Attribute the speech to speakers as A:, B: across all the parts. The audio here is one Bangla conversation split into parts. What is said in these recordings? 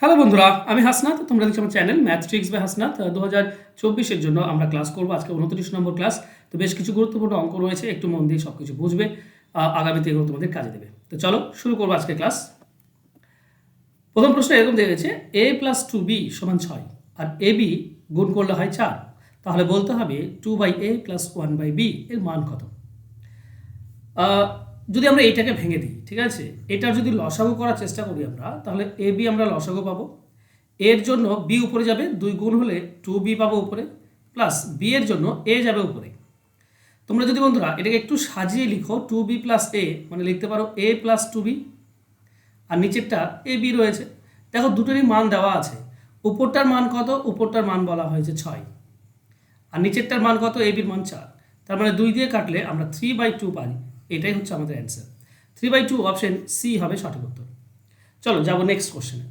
A: হ্যালো বন্ধুরা, আমি হাসনাত। তোমরা দেখছো আমার channel math tricks by Hasnat. 2024-এর জন্য আমরা ক্লাস করব। আজকে 29 নম্বর ক্লাস। তো বেশ কিছু গুরুত্বপূর্ণ অঙ্ক রয়েছে, একটু মন দিয়ে সব কিছু বুঝবে, আগামীতে এগুলো তোমাদের কাজে দেবে। তো চলো শুরু করবো আজকে ক্লাস। প্রথম প্রশ্ন এরকম দিয়েছে, a প্লাস 2b সমান 6 আর ab গুণ করলে হয় 4, তাহলে বলতে হবে 2/a প্লাস 1/b এর মান কত। যদি আমরা এইটাকে ভেঙে দিই, ঠিক আছে, এটার যদি লসাগু করার চেষ্টা করি আমরা, তাহলে এ বি আমরা লসাগু পাবো। এর জন্য বি উপরে যাবে, 2 গুণ হলে 2b পাবো উপরে, প্লাস বি এর জন্য এ যাবে উপরে। তোমরা যদি বন্ধুরা এটাকে একটু সাজিয়ে লিখো, 2b প্লাস এ মানে লিখতে পারো a প্লাস 2b, আর নিচেরটা এ বি রয়েছে। দেখো দুটোরই মান দেওয়া আছে। উপরটার মান কত? উপরটার মান বলা হয়েছে 6, আর নিচেরটার মান কত? এ বির মান 4। তার মানে 2 দিয়ে কাটলে আমরা 3/2 পাই। এটাই হচ্ছে আমাদের অ্যান্সার। 3/2 অপশন সি হবে সঠিক উত্তর। চলো যাবো নেক্সট কোশ্চেনে।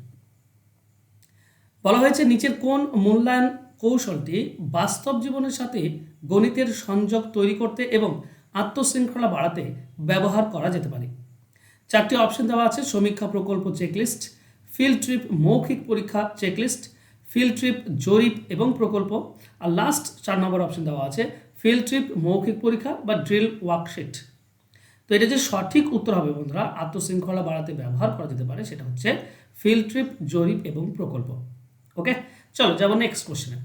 A: বলা হয়েছে নিচের কোন মূল্যায়ন কৌশলটি বাস্তব জীবনের সাথে গণিতের সংযোগ তৈরি করতে এবং আত্মশৃঙ্খলা বাড়াতে ব্যবহার করা যেতে পারে। 4টি অপশন দেওয়া আছে: সমীক্ষা প্রকল্প চেকলিস্ট, ফিল্ড ট্রিপ মৌখিক পরীক্ষা চেকলিস্ট, ফিল্ড ট্রিপ জরিপ এবং প্রকল্প, আর লাস্ট 4 নম্বর অপশন দেওয়া আছে ফিল্ড ট্রিপ মৌখিক পরীক্ষা বা ড্রিল ওয়ার্কশিট। তো এটা যে সঠিক উত্তর হবে বন্ধুরা, আত্মশৃঙ্খলা বাড়াতে ব্যবহার করা যেতে পারে, সেটা হচ্ছে ফিল্ড ট্রিপ জরিপ এবং প্রকল্প। ওকে, চলো যাবো নেক্সট কোশ্চেনে।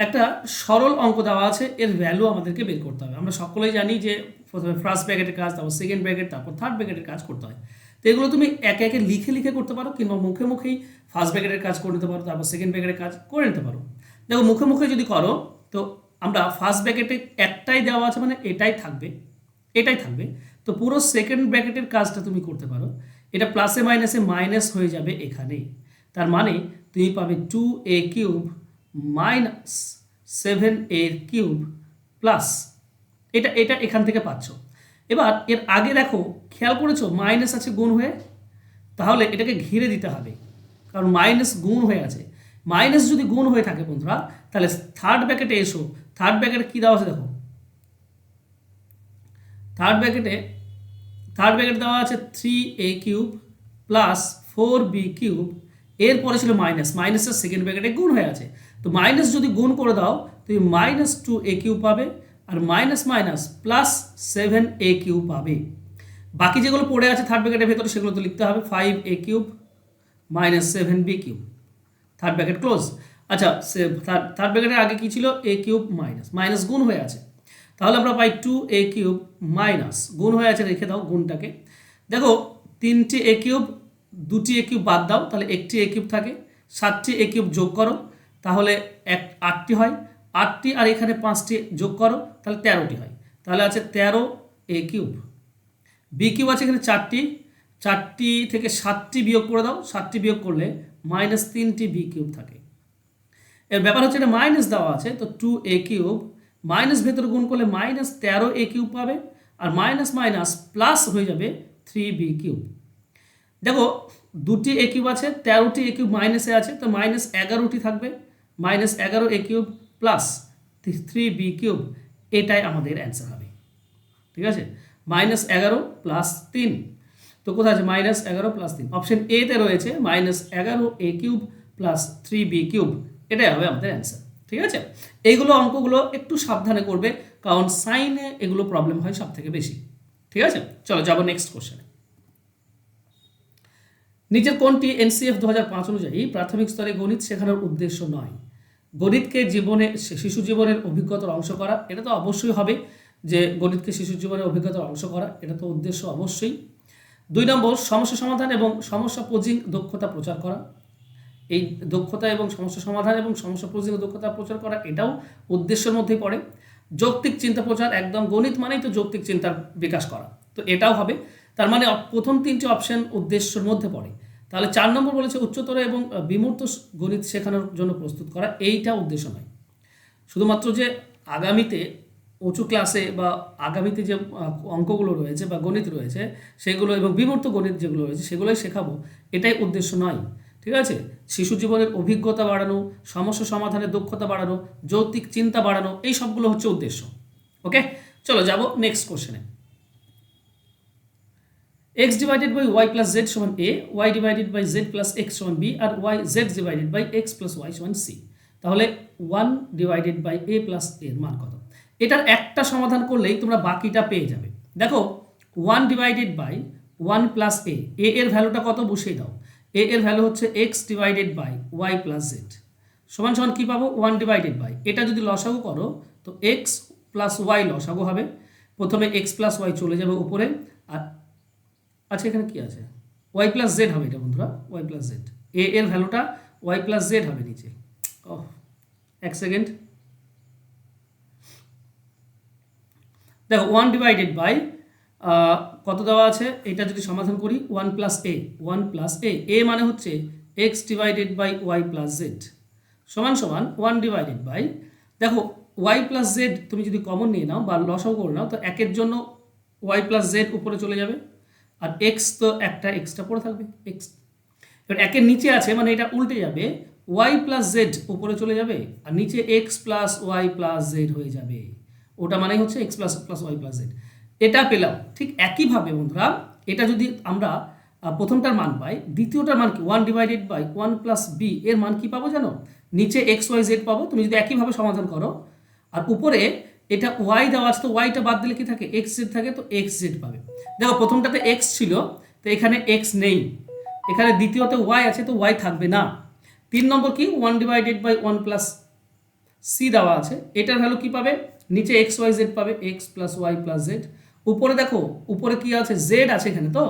A: একটা সরল অঙ্ক দেওয়া আছে, এর ভ্যালু আমাদেরকে বের করতে হবে। আমরা সকলেই জানি যে প্রথমে ফার্স্ট ব্র্যাকেটের কাজ, তারপর সেকেন্ড ব্র্যাকেট, তারপর থার্ড ব্র্যাকেটের কাজ করতে হয়। তো এগুলো তুমি একে একে লিখে লিখে করতে পারো, কিংবা মুখে মুখেই ফার্স্ট ব্র্যাকেটের কাজ করে নিতে পারো, তারপর সেকেন্ড ব্র্যাকেটের কাজ করে নিতে পারো। দেখো মুখে মুখে যদি করো, তো আমরা ফার্স্ট ব্র্যাকেটে একটাই দেওয়া আছে মানে এটাই থাকবে, এটাই থাকবে। তো পুরো সেকেন্ড ব্র্যাকেটের কাজটা তুমি করতে পারো। এটা প্লাসে মাইনাসে মাইনাস হয়ে যাবে এখানে। তার মানে তুমি পাবে 2a³ মাইনাস 7a³ প্লাস এটা এটা এখান থেকে পাচ্ছ। এবার এর আগে দেখো, খেয়াল করেছো মাইনাস আছে গুণ হয়ে, তাহলে এটাকে ঘিরে দিতে হবে, কারণ মাইনাস গুণ হয়ে আছে। মাইনাস যদি গুণ হয়ে থাকে বন্ধুরা, তাহলে থার্ড ব্র্যাকেটে এসো। থার্ড ব্র্যাকেটে কী দেওয়া আছে দেখো, থার্ড ব্র্যাকেট দেওয়া আছে 3a³ প্লাস 4b³ এরপরে ছিল মাইনাস, মাইনাসের সেকেন্ড ব্র্যাকেটে গুণ হয়ে আছে। তো মাইনাস যদি গুণ করে দাও, তুমি মাইনাস 2a³ পাবে, আর মাইনাস মাইনাস প্লাস 7a³ পাবে। বাকি যেগুলো পড়ে আছে থার্ড ব্র্যাকেটের ভেতরে, সেগুলো তো লিখতে হবে। 5a³ minus 7b³, third bracket close. আচ্ছা, থার্ড ব্র্যাকেটের আগে কি ছিল? a³ মাইনাস মাইনাস গুণ হয়ে আছে, তাহলে আমরা পাই 2a³ মাইনাস গুণ হয়ে আছে, রেখে দাও গুণটাকে। দেখো 3টি a³ 2টি a³ বাদ দাও, তাহলে একটি a³ থাকে। 7টি a³ যোগ করো, তাহলে 8টি হয়। 8টি আর এখানে 5টি যোগ করো, তাহলে 13টি হয়। তাহলে আছে 13a³। b³ আছে এখানে 4টি, 4টি থেকে 7টি বিয়োগ করে দাও, 7টি বিয়োগ করলে মাইনাস 3টি b³ থাকে। এর ব্যাপার হচ্ছে এটা মাইনাস দেওয়া আছে, তো 2a³ মাইনাস ভেতরে গুণ করলে মাইনাস 13a³ পাবে, আর মাইনাস মাইনাস প্লাস হয়ে যাবে 3b³। দেখো 2টি a³ আছে, 13টি a³ মাইনাসে আছে, তো মাইনাস 11টি থাকবে। মাইনাস 11a³ প্লাস 3b³, এটাই আমাদের অ্যান্সার হবে। ঠিক আছে, মাইনাস 11 প্লাস 3, তো কোথায় আছে? মাইনাস 11 প্লাস 3, অপশন এতে রয়েছে মাইনাস 11a³ প্লাস 3b³, এটাই হবে আমাদের অ্যান্সার। ঠিক আছে, এইগুলো অঙ্কগুলো একটু সাবধানে করবে, কারণ সাইনে এগুলো প্রবলেম হয় সব থেকে বেশি। ঠিক আছে, চলো যাবো নেক্সট কোশ্চেনে। নিচের কোনটি এনসিএফ 2005 অনুযায়ী প্রাথমিক স্তরে গণিত শেখানোর উদ্দেশ্য নয়? গণিতকে শিশু জীবনের অভিজ্ঞতার অংশ করা, এটা তো অবশ্যই হবে, যে গণিতকে শিশু জীবনের অভিজ্ঞতার অংশ করা, এটা তো উদ্দেশ্য অবশ্যই। 2 নম্বর সমস্যা সমাধান এবং সমস্যা পোজিং দক্ষতা প্রচার করা, এই দক্ষতা এবং সমস্যা সমাধান এবং সমস্যা পোজিং দক্ষতা প্রচার করা, এটাও উদ্দেশ্যের মধ্যেই পড়ে। যৌক্তিক চিন্তা প্রচার, একদম গণিত মানেই তো যৌক্তিক চিন্তার বিকাশ করা, তো এটাও হবে। তার মানে প্রথম 3টি অপশন উদ্দেশ্যের মধ্যে পড়ে। তাহলে 4 নম্বর বলেছে উচ্চতর এবং বিমূর্ত গণিত শেখানোর জন্য প্রস্তুত করা, এইটা উদ্দেশ্য নয়। শুধুমাত্র যে আগামীতে উঁচু ক্লাসে বা আগামীতে যে অঙ্কগুলো রয়েছে বা গণিত রয়েছে সেগুলো, এবং বিমূর্ত গণিত যেগুলো রয়েছে সেগুলোই শেখাবো, এটাই উদ্দেশ্য নয়। ঠিক আছে, শিশু জীবনের অভিজ্ঞতা বাড়ানো, সমস্যা সমাধানের দক্ষতা বাড়ানো, যৌক্তিক চিন্তা বাড়ানো, এই সবগুলো হচ্ছে উদ্দেশ্য। ওকে, চলো যাব নেক্সট কোশ্চেনে। X divided by Y plus Z সমান A, Y divided by Z plus X সমান বি, আর Y Z divided by X plus Y সমান সি। তাহলে 1 ডিভাইডেড বাই এ প্লাস এর মান কত? এটার একটা সমাধান করলেই তোমরা বাকিটা পেয়ে যাবে। দেখো 1 ডিভাইডেড বাই 1 প্লাস এ, এর ভ্যালুটা কত বসিয়ে দাও। এর ভ্যালু হচ্ছে X divided by Y plus Z সমান সমান কী পাবো? 1 ডিভাইডেড বাই, এটা যদি লসাগু করো তো এক্স প্লাস ওয়াই লসাগু হবে। প্রথমে এক্স প্লাস ওয়াই চলে যাবে উপরে, আর আচ্ছা এখানে কি আছে? ওয়াই প্লাস জেড হবে এটা বন্ধুরা, ওয়াই প্লাস জেড। এর ভ্যালুটা ওয়াই প্লাস জেড হবে নিচে। ও এক সেকেন্ড, দেখো 1 ডিভাইডেড বাই কত দেওয়া আছে, এটা যদি সমাধান করি 1 প্লাস এ, 1 প্লাস এ মানে হচ্ছে X divided by Y plus Z সমান সমান 1 ডিভাইডেড বাই, দেখো ওয়াই প্লাস জেড তুমি যদি কমন নিয়ে নাও বা লসাও করে নাও তো একের জন্য ওয়াই প্লাস জেড উপরে চলে যাবে, আর এক্স তো একটা এক্সট্রা পড়ে থাকবে এক্স। এবার একের নিচে আছে মানে এটা উল্টে যাবে, ওয়াই প্লাস জেড উপরে চলে যাবে আর নিচে x plus Y plus Z হয়ে যাবে, ওটা মানে হচ্ছে X plus plus Y plus Z. এটা পেলাম। ঠিক একইভাবে বন্ধুরা এটা যদি আমরা প্রথমটার মান পাই, দ্বিতীয়টার মান কি? 1 ডিভাইডেড বাই 1 প্লাস বি, এর মান কি পাবো জানো? নিচে এক্স ওয়াই জেড পাবো। তুমি যদি একইভাবে সমাধান করো আর উপরে এটা ওয়াই দেওয়া আছে তো ওয়াইটা বাদ দিলে কি থাকে? এক্স জেড থাকে, তো এক্স জেড পাবে। দেখো প্রথমটাতে এক্স ছিল তো এখানে এক্স নেই, এখানে দ্বিতীয়তে ওয়াই আছে তো ওয়াই থাকবে না। 3 নম্বর কি? 1 ডিভাইডেড বাই 1 প্লাস সি দেওয়া আছে, এটার ভ্যালু কি পাবে? নিচে এক্স ওয়াই জেড পাবে, X plus Y plus Z. উপরে দেখো উপরে কি আছে? জেড আছে এখানে, তো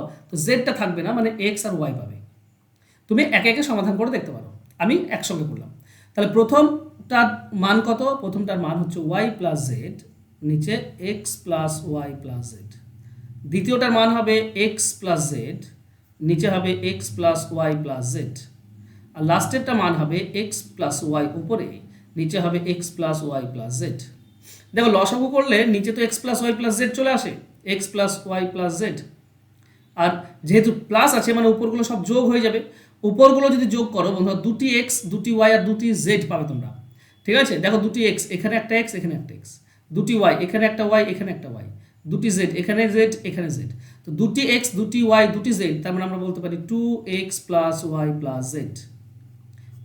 A: জেডটা থাকবে না মানে এক্স আর ওয়াই পাবে। তুমি একে একে সমাধান করে দেখতে পারো, আমি একসঙ্গে করলাম। তাহলে প্রথমটার মান কত? প্রথমটার মান হচ্ছে ওয়াই প্লাস জেড, নিচে x plus Y plus z. দ্বিতীয়টার মান হবে এক্স প্লাস জেড, নিচে হবে x plus Y plus z. আর লাস্টেরটা মান হবে এক্স প্লাস ওয়াই উপরে, নিচে হবে x plus Y plus z. দেখো লসাগু করলে নিচে তো x plus Y plus z চলে আসে, x plus Y plus z. আর যেহেতু প্লাস আছে মানে উপরগুলো সব যোগ হয়ে যাবে। উপরগুলো যদি যোগ করো বন্ধুরা, দুটি এক্স দুটি ওয়াই আর দুটি জেড পাবে তোমরা। ঠিক আছে, দেখো দুটি এক্স, এখানে একটা এক্স এখানে একটা এক্স, দুটি ওয়াই, এখানে একটা ওয়াই এখানে একটা ওয়াই, দুটি জেড, এখানে জেড এখানে জেড। তো দুটি এক্স দুটি ওয়াই দুটি জেড, তার মানে আমরা বলতে পারি 2x plus Y plus Z.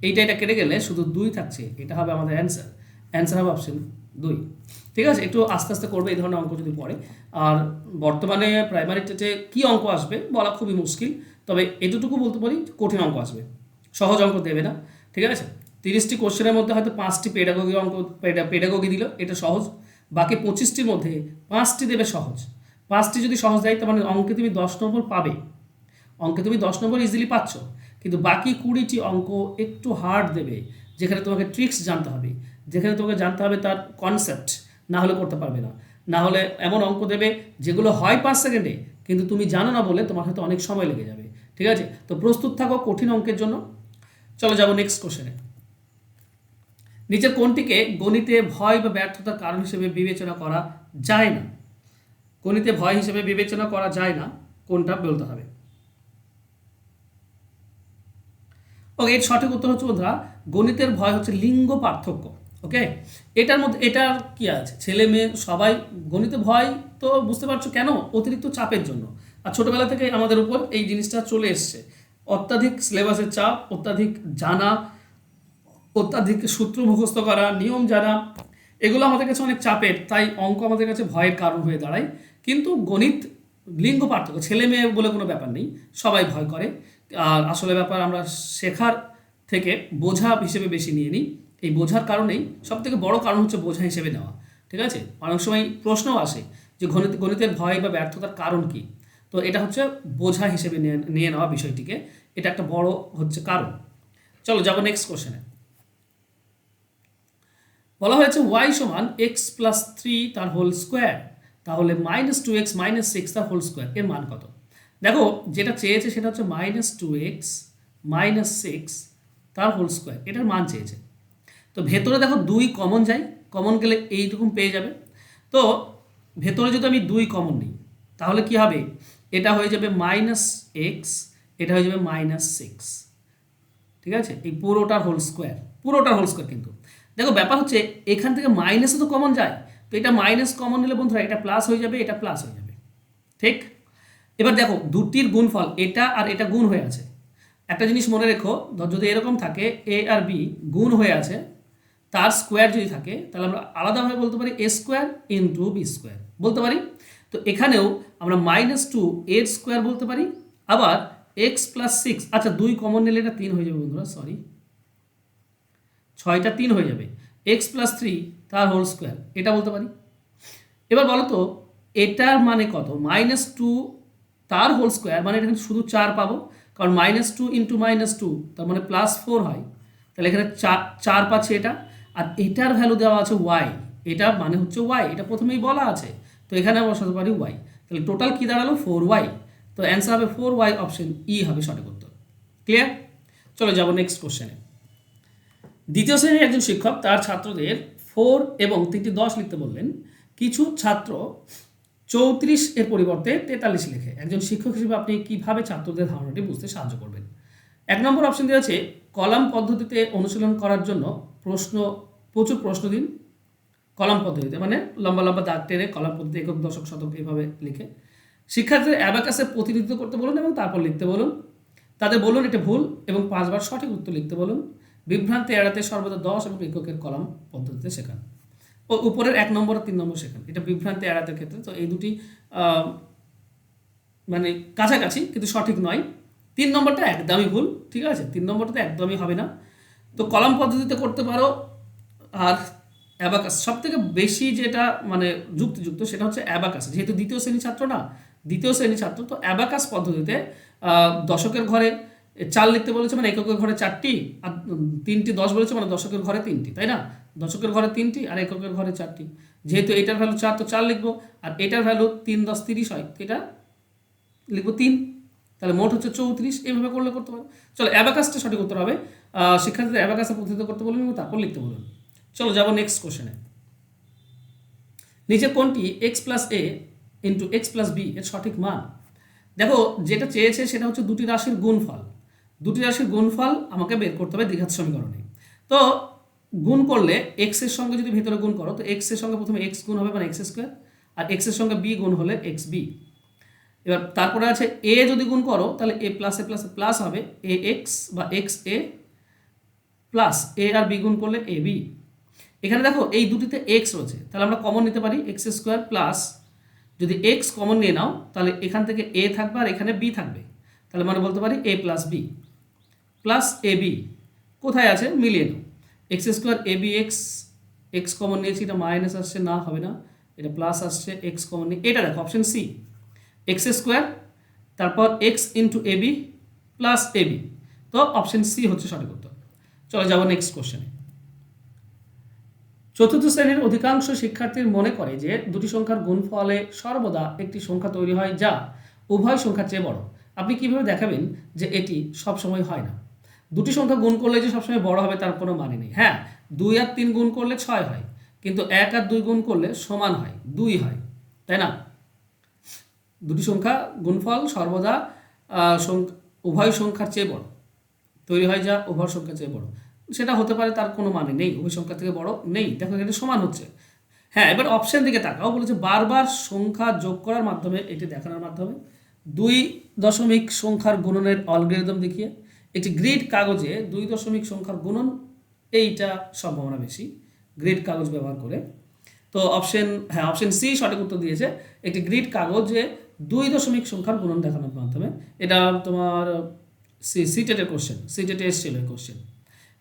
A: এটা কেটে গেলে শুধু 2 থাকছে, এটা হবে আমাদের অ্যান্সার। অ্যান্সার হবে অপশন 2। ঠিক আছে, একটু আস্তে আস্তে করবে এই ধরনের অঙ্ক যদি পড়ে। আর বর্তমানে প্রাইমারি টেটে কী অঙ্ক আসবে বলা খুবই মুশকিল, তবে এতটুকু বলতে পারি কঠিন অঙ্ক আসবে, সহজ অঙ্ক দেবে না। ঠিক আছে, 30টি কোশ্চেনের মধ্যে হয়তো 5টি পেডাগোগি অঙ্ক, পেডাগোগি দিল, এটা সহজ। বাকি 25টির মধ্যে 5টি দেবে সহজ। 5টি যদি সহজ দেয় তার মানে অঙ্কে তুমি 10 নম্বর পাবে, অঙ্কে তুমি 10 নম্বর ইজিলি পাচ্ছ। কিন্তু বাকি 20টি অঙ্ক একটু হার্ড দেবে, যেখানে তোমাকে ট্রিক্স জানতে হবে, যেখানে তোমাকে জানতে হবে তার কনসেপ্ট, না হলে করতে পারবে না। না হলে এমন অঙ্ক দেবে যেগুলো হয় 5 সেকেন্ডে, কিন্তু তুমি জানো না বলে তোমার হয়তো অনেক সময় লেগে যাবে। ঠিক আছে, তো প্রস্তুত থাকো কঠিন অঙ্কের জন্য। চলো যাবো নেক্সট কোশ্চেনে। নিচের কোনটিকে গণিতে ভয় বা ব্যর্থতার কারণ হিসেবে বিবেচনা করা যায় না? গণিতে ভয় হিসেবে বিবেচনা করা যায় না, কোনটা বলতে হবে। ওকে, এর সঠিক উত্তর হচ্ছে বন্ধুরা, গণিতের ভয় হচ্ছে লিঙ্গ পার্থক্য। ওকে, এটার মধ্যে এটার কি আছে? ছেলে মেয়ে সবাই গণিতে ভয়, তো বুঝতে পারছো কেন? অতিরিক্ত চাপের জন্য। আর ছোটোবেলা থেকে আমাদের উপর এই জিনিসটা চলে এসছে, অত্যাধিক সিলেবাসের চাপ, অত্যাধিক জানা, অত্যাধিক সূত্র মুখস্থ করা, নিয়ম জানা, এগুলো আমাদের কাছে অনেক চাপের, তাই অঙ্ক আমাদের কাছে ভয়ের কারণ হয়ে দাঁড়ায়। কিন্তু গণিত লিঙ্গ পার্থক্য, ছেলে মেয়ে বলে কোনো ব্যাপার নেই, সবাই ভয় করে। আর আসলে ব্যাপার আমরা শেখার থেকে বোঝা হিসেবে বেশি নিয়ে নিই। এই বোঝার কারণেই সবথেকে বড় কারণ হচ্ছে বোঝা হিসেবে নেওয়া। ঠিক আছে, অনেক সময় প্রশ্নও আসে যে গণিতের ভয় বা ব্যর্থতার কারণ কি, তো এটা হচ্ছে বোঝা হিসেবে নিয়ে নেওয়া বিষয়টিকে, এটা একটা বড় হচ্ছে কারণ। চলো যাবো নেক্সট কোশ্চেনে। বলা হয়েছে ওয়াই সমান এক্স প্লাস 3 তার হোল স্কোয়ার, তাহলে -2x - 6 তার হোল স্কোয়ার এর মান কত? দেখো যেটা চেয়েছে সেটা হচ্ছে -2x - 6 তার হোল স্কোয়ার, এটার মান চেয়েছে। তো ভেতরে দেখো 2 কমন যায়, কমন গেলে এইরকম পেয়ে যাবে। তো ভেতরে যদি আমি 2 কমন নিই তাহলে কি হবে? এটা হয়ে যাবে -x, এটা হয়ে যাবে -6। ঠিক আছে, এই পুরোটার হোল স্কোয়ার, পুরোটার হোল স্কোয়ার। কিন্তু দেখো ব্যাপার হচ্ছে এখান থেকে মাইনাসে তো কমন যায়, তো এটা মাইনাস কমন নিলে বন্ধুরা এটা প্লাস হয়ে যাবে, এটা প্লাস হয়ে যাবে। ঠিক, এবার দেখো দুটির গুণফল এটা আর এটা গুণ হয়ে আছে। একটা জিনিস মনে রেখো, যদি এরকম থাকে এ আর বি গুণ হয়ে আছে, তার স্কোয়ার যদি থাকে তাহলে আমরা আলাদাভাবে বলতে পারি এ স্কোয়ার ইন্টু বি স্কোয়ার বলতে পারি। তো এখানেও আমরা -2 এর স্কোয়ার বলতে পারি, আবার এক্স প্লাস 6, আচ্ছা 2 কমন নিলে এটা 3 হয়ে যাবে বন্ধুরা, সরি 6টা 3 হয়ে যাবে, এক্স প্লাস 3 তার হোল স্কোয়ার এটা বলতে পারি। এবার বলো তো এটার মানে কত, -2 তার হোল স্কোয়ার মানে এটা কিন্তু শুধু 4 পাবো, কারণ -2 ইন্টু -2 তার মানে +4 হয়, তাহলে এখানে 4 পাচ্ছে এটা, আর এটার ভ্যালু দেওয়া আছে ওয়াই, এটা মানে হচ্ছে ওয়াই, এটা প্রথমেই বলা আছে, তো এখানে বসাতে পারি ওয়াই, তাহলে টোটাল কি দাঁড়ালো 4y, তো অ্যান্সার হবে 4y, অপশন ই হবে সঠিক উত্তর। ক্লিয়ার? চলো যাবো নেক্সট কোশ্চেনে। দ্বিতীয় শ্রেণীর একজন শিক্ষক তার ছাত্রদের 4 এবং 3টি 10 লিখতে বললেন। কিছু ছাত্র 34 এর পরিবর্তে 43 লেখে। একজন শিক্ষক হিসেবে আপনি কিভাবে ছাত্রদের ধারণাটি বুঝতে সাহায্য করবেন? 1 নম্বর অপশন দেওয়া আছে কলাম পদ্ধতিতে অনুশীলন করার জন্য প্রচুর প্রশ্ন দিন। কলাম পদ্ধতিতে মানে লম্বা লম্বা দাগ টেনে কলাম পদ্ধতি একক দশক শতক এইভাবে লিখে। শিক্ষার্থীদের অ্যাবাকাসে প্রতিনিধিত্ব করতে বলুন এবং তারপর লিখতে বলুন। তাদের বলুন এটা ভুল এবং 5 বার সঠিক উত্তর লিখতে বলুন। বিভ্রান্তি এড়াতে সর্বদা 10 এবং এককের কলাম পদ্ধতিতে শেখান। ও উপরের 1 নম্বর আর 3 নম্বর শেখান, এটা বিভ্রান্তি এড়াতে ক্ষেত্রে। তো এই দুটি মানে কাছাকাছি কিন্তু সঠিক নয়। 3 নম্বরটা একদমই ভুল, ঠিক আছে, 3 নম্বরটা তো একদমই হবে না। তো কলাম পদ্ধতিতে করতে পারো। আর অ্যাবাকাস সব থেকে বেশি যেটা মানে যুক্তিযুক্ত সেটা হচ্ছে অ্যাবাকাস, যেহেতু দ্বিতীয় শ্রেণীর ছাত্র না, দ্বিতীয় শ্রেণীর ছাত্র, তো অ্যাবাকাস পদ্ধতিতে দশকের ঘরে 4 লিখতে বলেছে মানে এককের ঘরে 4টি, আর 3টি 10 বলেছে মানে দশকের ঘরে 3টি, তাই না? দশকের ঘরে 3টি আর এককের ঘরে 4টি, যেহেতু এটার ভ্যালু 4 তো 4 লিখবো, আর এটার ভ্যালু 3 10 30 হয়, তো এটা লিখবো 3, তাহলে মোট হচ্ছে 34। এইভাবে করলে করতে পারো। চলো অ্যাবাকাসটা সঠিক উত্তর হবে। শিক্ষার্থীদের অ্যাবাকাসে পদ্ধতিতে করতে বলুন এবং তারপর লিখতে বলুন। চলো যাবো নেক্সট কোশ্চেনে। নিচে কোনটি এক্স প্লাস এ ইন্টু এক্স প্লাস বি এর সঠিক মান? দেখো যেটা চেয়েছে সেটা হচ্ছে দুটি রাশির গুণফল। দুটি রাশির গুণফল আমাকে বের করতে হবে দ্বিঘাত সমীকরণে। তো গুণ করলে এক্স এর সঙ্গে যদি ভিতরে গুণ করো, তো এক্স এর সঙ্গে প্রথমে এক্স গুণ হবে মানে এক্স স্কোয়ার, আর এক্স এর সঙ্গে বি গুণ হলে এক্স বি। এবার তারপরে আছে এ যদি গুণ করো তাহলে এ প্লাসে প্লাস হবে এ এক্স বা এক্স এ, প্লাস এ আর বি গুণ করলে এ বি। এখানে দেখো এই দুটিতে এক্স রয়েছে, তাহলে আমরা কমন নিতে পারি এক্স স্কোয়ার প্লাস, যদি এক্স কমন নিয়ে নাও তাহলে এখান থেকে এ থাকবে আর এখানে বি থাকবে, তাহলে মানে বলতে পারি এ plus B plus A B. কোথায় আছে মিলিয়ে নাও, x square A B x, x common নিয়েছি, এটা মাইনাস আসছে, না হবে না, এটা প্লাস আসছে, এক্স কমন নিয়ে এটা দেখো অপশন সি এক্স স্কোয়ার, তারপর x into A B plus A B, তো অপশন সি হচ্ছে সঠিক উত্তর। চলো যাবো নেক্সট কোশ্চেনে। চতুর্থ শ্রেণীর অধিকাংশ শিক্ষার্থীর মনে করে যে দুটি সংখ্যার গুণফলে সর্বদা একটি সংখ্যা তৈরি হয় যা উভয় সংখ্যার চেয়ে বড়। আপনি কিভাবে দেখাবেন যে এটি সব সময় হয় না? দুটি সংখ্যা গুণ করলে যে সবসময় বড় হবে তার কোনো মানে নেই। হ্যাঁ, 2 আর 3 গুণ করলে 6 হয়, কিন্তু 1 আর 2 গুণ করলে সমান হয়, 2 হয়, তাই না? দুটি সংখ্যা গুণফল সর্বদা উভয় সংখ্যার চেয়ে বড় তৈরি হয় যা উভয় সংখ্যার চেয়ে বড়, সেটা হতে পারে, তার কোনো মানে নেই, উভয় সংখ্যা থেকে বড় নেই। দেখো এখানে সমান হচ্ছে। হ্যাঁ, এবার অপশন দিকে তাকাও, বলেছে বারবার সংখ্যা যোগ করার মাধ্যমে, এটি দেখানোর মাধ্যমে, 2 দশমিক সংখ্যার গুণনের অ্যালগরিদম দেখিয়ে, একটি গ্রিড কাগজে 2 দশমিক সংখ্যার গুণন, এইটা সম্ভাবনা বেশি গ্রিড কাগজ ব্যবহার করে। তো অপশন সি সঠিক উত্তর দিয়েছে, একটি গ্রিড কাগজে 2 দশমিক সংখ্যার গুণন দেখানোর মাধ্যমে। এটা তোমার সিটেটের কোশ্চেন, সিটেটে এসেছিল এই কোশ্চেন।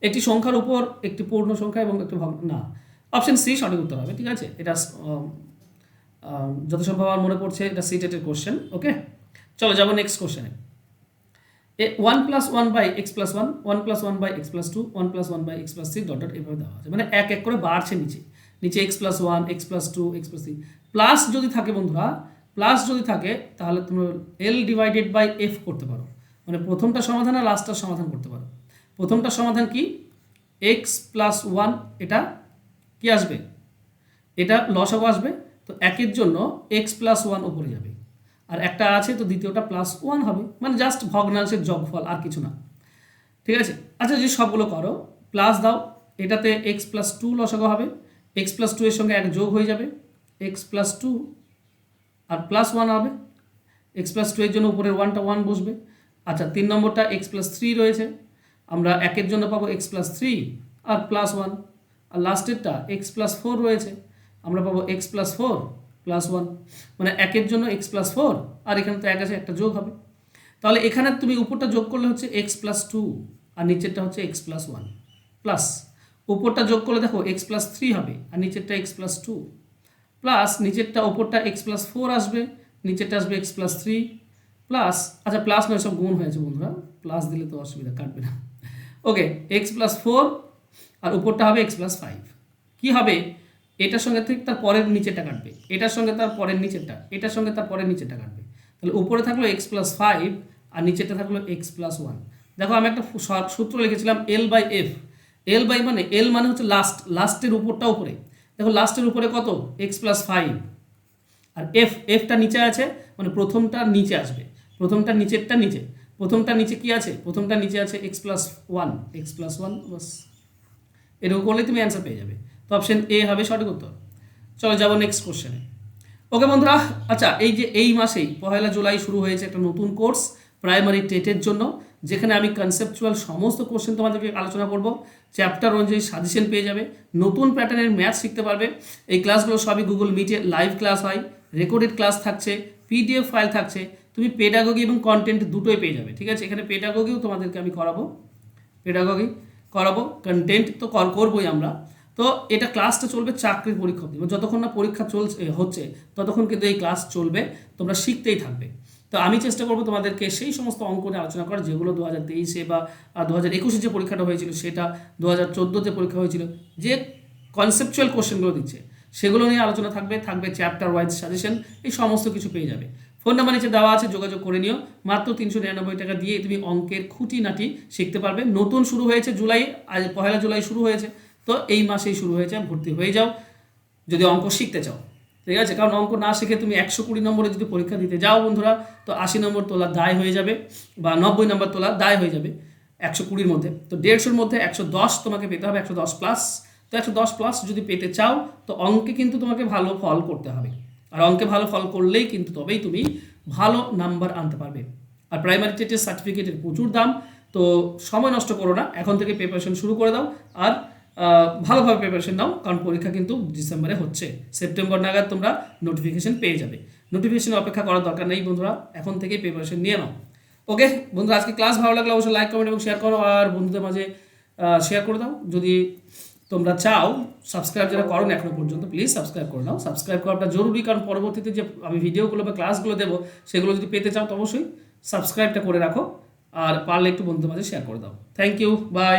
A: একটি সংখ্যার উপর একটি পূর্ণ সংখ্যা এবং একটি না, অপশন সি সঠিক উত্তর হবে, ঠিক আছে। এটা যত সম্ভব আমার মনে পড়ছে এটা সিটেটের কোশ্চেন। ওকে, চলো যাবো নেক্সট কোশ্চেনে। 1 + 1 / x + 1, 1 + 1 / x + 2, 1 + 1 / x + 3 ডট এভাবে দেওয়া আছে, মানে এক এক করে বাড়ছে নিচে নিচে x + 1, x + 2, x + 3। প্লাস যদি থাকে বন্ধুরা, প্লাস যদি থাকে তাহলে তুমি L/F করতে পারো, মানে প্রথমটা সমাধান আর লাস্টটা সমাধান করতে পারো। প্রথমটা সমাধান কি, x + 1, এটা কি আসবে, এটা লসাগু আসবে, তো একের জন্য x + 1 উপরে যাবে, আর একটা আছে তো দ্বিতীয়টা +1 হবে, মানে জাস্ট ভগ্নাংশের যোগফল আর কিছু না, ঠিক আছে। আচ্ছা যদি সবগুলো করো প্লাস দাও, এটাতে x + 2 লসাগু হবে, x + 2 এর সঙ্গে এক যোগ হয়ে যাবে, x + 2 আর +1 হবে, এক্স প্লাস টু এর জন্য উপরের ওয়ানটা ওয়ান বসবে। আচ্ছা 3 নম্বরটা এক্স প্লাস থ্রি রয়েছে, আমরা একের জন্য পাবো এক্স প্লাস থ্রি আর প্লাস ওয়ান। আর লাস্টেরটা এক্স প্লাস ফোর রয়েছে, আমরা পাবো x plus four plus one. মানে একের জন্য এক্স প্লাস ফোর আর এখানে তো এক আছে, একটা যোগ হবে। তাহলে এখানে তুমি উপরটা যোগ করলে হচ্ছে এক্স প্লাস টু আর নিচেরটা হচ্ছে এক্স প্লাস ওয়ান, প্লাস উপরটা যোগ করলে দেখো এক্স প্লাস থ্রি হবে আর নিচেরটা এক্স প্লাস টু, প্লাস নিচেরটা ওপরটা এক্স প্লাস ফোর আসবে, নিচেরটা আসবে এক্স প্লাস থ্রি, প্লাস আচ্ছা প্লাস নয় সব গুণ হয়েছে বন্ধুরা, প্লাস দিলে তো অসুবিধা, কাটবে না। ওকে, এক্স প্লাস ফোর আর উপরটা হবে এক্স প্লাস ফাইভ। কী হবে, এটার সঙ্গে ঠিক তার পরের নিচেরটা কাটবে, এটার সঙ্গে তার পরের নিচেরটা, এটার সঙ্গে তার পরের নিচেরটা কাটবে। তাহলে উপরে থাকলো এক্স প্লাস ফাইভ আর নিচেরটা থাকলো এক্স প্লাস ওয়ান। দেখো আমি একটা সূত্র লিখেছিলাম L by F. L by মানে এল মানে হচ্ছে লাস্টের উপরটা উপরে। দেখো লাস্টের উপরে কত, এক্স প্লাস ফাইভ, আর এফটা নিচে আছে মানে প্রথমটা নিচে আসবে, প্রথমটা নিচেরটা নিচে, প্রথমটা নিচে কি আছে, প্রথমটা নিচে আছে X plus one, X plus one, বাস এরকম করলে তুমি অ্যান্সার পেয়ে যাবে। তো অপশন এ হবে সঠিক উত্তর। চলো যাবো নেক্সট কোশ্চেনে। ওকে বন্ধুরা, আচ্ছা এই যে এই মাসেই 1 জুলাই শুরু হয়েছে একটা নতুন কোর্স প্রাইমারি টেটের জন্য, যেখানে আমি কনসেপচুয়াল সমস্ত কোশ্চেন তোমাদেরকে আলোচনা করব, চ্যাপ্টার অনুযায়ী সাজেশন পেয়ে যাবে, নতুন প্যাটার্নের ম্যাথ শিখতে পারবে। এই ক্লাসগুলো সবই গুগল মিটে লাইভ ক্লাস হয়, রেকর্ডেড ক্লাস থাকছে, পিডিএফ ফাইল থাকছে, তুমি পেডাগোগি এবং কন্টেন্ট দুটোই পেয়ে যাবে। ঠিক আছে, এখানে পেডাগোগিও তোমাদেরকে আমি করাবো, পেডাগোগি করাবো, কন্টেন্ট তো করবোই আমরা। তো এটা ক্লাসটা চলবে চাকরির পরীক্ষা অবধি, যতক্ষণ না পরীক্ষা হচ্ছে ততক্ষণ কিন্তু এই ক্লাস চলবে, তোমরা শিখতেই থাকবে। তো আমি চেষ্টা করবো তোমাদেরকে সেই সমস্ত অঙ্ক নিয়ে আলোচনা করার যেগুলো 2023-এ বা 2021-এ যে পরীক্ষাটা হয়েছিল সেটা, 2014-তে পরীক্ষা হয়েছিল, যে কনসেপচুয়াল কোশ্চেনগুলো দিচ্ছে সেগুলো নিয়ে আলোচনা থাকবে, চ্যাপ্টার ওয়াইজ সাজেশন, এই সমস্ত কিছু পেয়ে যাবে। ফোন নাম্বার নিচে দেওয়া আছে, যোগাযোগ করে নিও। মাত্র 399 টাকা দিয়ে তুমি অঙ্কের খুঁটিনাটি শিখতে পারবে। নতুন শুরু হয়েছে জুলাই, আজ 1 জুলাই শুরু হয়েছে, তো এই মাসেই শুরু হয়েছে, ভর্তি হয়ে যাও যদি অঙ্ক শিখতে চাও। ঠিক আছে, কারণ অঙ্ক না শিখে তুমি 120 নম্বরে যদি পরীক্ষা দিতে যাও বন্ধুরা, তো 80 নম্বর তোলা দায় হয়ে যাবে, বা 90 নম্বর তোলা দায় হয়ে যাবে 120-র মধ্যে। তো 150-র মধ্যে 110 তোমাকে পেতে হবে, 110 প্লাস। তো 110 প্লাস যদি পেতে চাও তো অঙ্কে কিন্তু তোমাকে ভালো ফল করতে হবে, আর অঙ্কে ভালো ফল করলেই কিন্তু তবেই তুমি ভালো নাম্বার আনতে পারবে। আর প্রাইমারি টেটের সার্টিফিকেটের প্রচুর দাম, তো সময় নষ্ট করো না, এখন থেকে প্রিপারেশন শুরু করে দাও। আর ভালোভাবে প্রিপারেশন নাও, কারণ পরীক্ষা কিন্তু ডিসেম্বরে হচ্ছে, সেপ্টেম্বর নাগাদ তোমরা নোটিফিকেশন পেয়ে যাবে। নোটিফিকেশন অপেক্ষা করার দরকার নেই বন্ধুরা, এখন থেকেই প্রিপারেশন নিয়ে নাও। ওকে বন্ধুরা, আজকে ক্লাস ভালো লাগলে অবশ্যই লাইক, কমেন্ট এবং শেয়ার করো, আর বন্ধুদের মাঝে শেয়ার করে দাও। যদি তোমরা চাও, সাবস্ক্রাইব যারা করো এখনো পর্যন্ত, প্লিজ সাবস্ক্রাইব করে নাও। সাবস্ক্রাইব করাটা জরুরি, কারণ পরবর্তীতে যে আমি ভিডিওগুলো বা ক্লাসগুলো দেবো সেগুলো যদি পেতে চাও তো অবশ্যই সাবস্ক্রাইবটা করে রাখো, আর পারলে একটু বন্ধুদের মাঝে শেয়ার করে দাও। Thank you, by.